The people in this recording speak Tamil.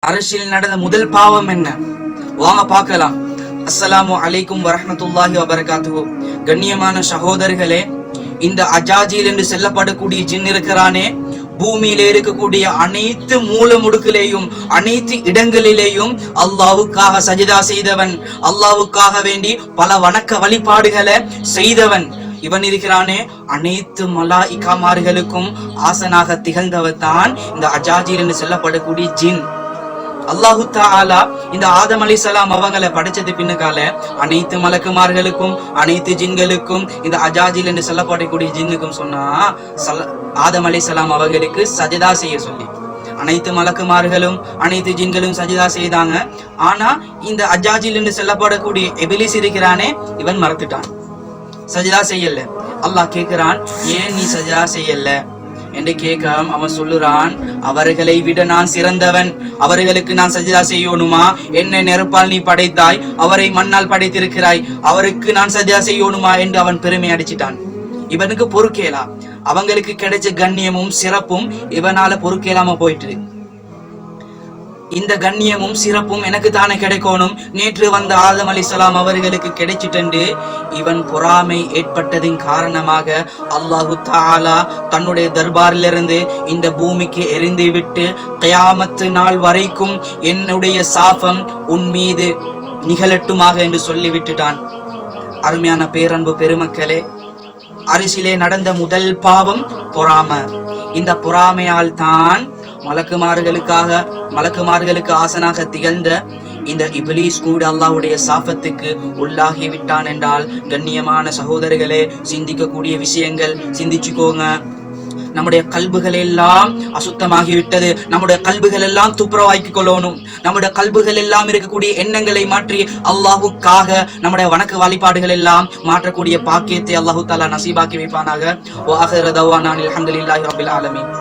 அரசியல் நடந்த முதல் பாவம் என்ன? வாங்க பார்க்கலாம். அஸ்ஸலாமு அலைக்கும் வரஹ்மத்துல்லாஹி வபரகாத்துஹு. கண்ணியமான சகோதரர்களே, இந்த அஜாஜில் என்று செல்லப்படக்கூடிய ஜின் இருக்கிறானே, பூமியில இருக்கக்கூடிய அனைத்து மூல முடுக்கிலேயும் அனைத்து இடங்களிலேயும் அல்லாஹ்வுக்காக சஜிதா செய்தவன், அல்லாஹ்வுக்காக வேண்டி பல வணக்க வழிபாடுகளை செய்தவன் இவன் இருக்கிறானே, அனைத்து மலாயிகாமார்களுக்கும் ஆசனாக திகழ்ந்தவன் தான் இந்த அஜாஜில் என்று சொல்லப்படக்கூடிய ஜின். அல்லாஹு தஆலா இந்த ஆதம் அலைஹிஸ்ஸலாம் அவங்களை படைச்சது பின்னுக்கால அனைத்து மலக்குமார்களுக்கும் அனைத்து ஜின்களுக்கும் இந்த அஜாஜில் என்று சொல்லப்படக்கூடிய ஜின்னுக்கும் சொன்னா ஆதம் அலைஹிஸ்ஸலாம் அவர்களுக்கு சஜதா செய்ய சொல்லி அனைத்து மலக்குமார்களும் அனைத்து ஜின்களும் சஜதா செய்தாங்க. ஆனா இந்த அஜாஜில் என்று சொல்லப்படக்கூடிய இப்லீஸ் இருக்கிறானே, இவன் மறந்துட்டான், சஜதா செய்யல. அல்லாஹ் கேட்கிறான், ஏன் நீ சஜதா செய்யல என்று கேட்க அவன் சொல்லுறான், அவர்களை விட நான் சிறந்தவன், அவர்களுக்கு நான் சஜதா செய்யணுமா? என்னை நெருப்பால் நீ படைத்தாய், அவரை மண்ணால் படைத்திருக்கிறாய், அவருக்கு நான் சஜதா செய்யணுமா என்று அவன் பெருமை அடிச்சிட்டான். இவனுக்கு பொறுக்கேலா, அவங்களுக்கு கிடைச்ச கண்ணியமும் சிறப்பும் இவனால பொறுக்கேலாம போயிட்டு. இந்த கண்ணியமும் சிறப்பும் எனக்கு தானே கிடைக்கணும், நேற்று வந்த ஆதம் அலைஹிஸ்ஸலாம் அவர்களுக்கு கிடைச்சிட்டு இவன் பொறாமை ஏற்பட்டதின் காரணமாக அல்லாஹு தஆலா தன்னுடைய தர்பாரிலிருந்து இந்த பூமிக்கு எரிந்து விட்டு கியாமத்து நாள் வரைக்கும் என்னுடைய சாபம் உன் மீது நிகழட்டுமாக என்று சொல்லி விட்டுட்டான். அருமையான பேரன்பு பெருமக்களே, அரிசிலே நடந்த முதல் பாவம் பொறாமை. இந்த பொறாமையால் தான் மலக்குமார்களுக்கு ஆசனாக திகழ்ந்த இந்த இப்லீஸ் கூட அல்லாஹ்வுடைய சாபத்துக்கு உள்ளாகி விட்டான் என்றால், கண்ணியமான சகோதரர்களே, சிந்திக்கக்கூடிய விஷயங்கள் சிந்திச்சுக்கோங்க. நம்முடைய கல்புகள் எல்லாம் அசுத்தமாகி விட்டது, நம்முடைய கல்புகள் எல்லாம் துப்புரவாக்கி கொள்ளணும். நம்முடைய கல்புகள் எல்லாம் இருக்கக்கூடிய எண்ணங்களை மாற்றி அல்லாஹ்வுக்காக நம்முடைய வணக்க வழிபாடுகள் எல்லாம் மாற்றக்கூடிய பாக்கியத்தை அல்லாஹு தஆலா நசீபாக்கி வைப்பானாக. வ ஆகிரு தஅவானா அல்ஹம்துலில்லாஹி ரப்பில் ஆலமீன்.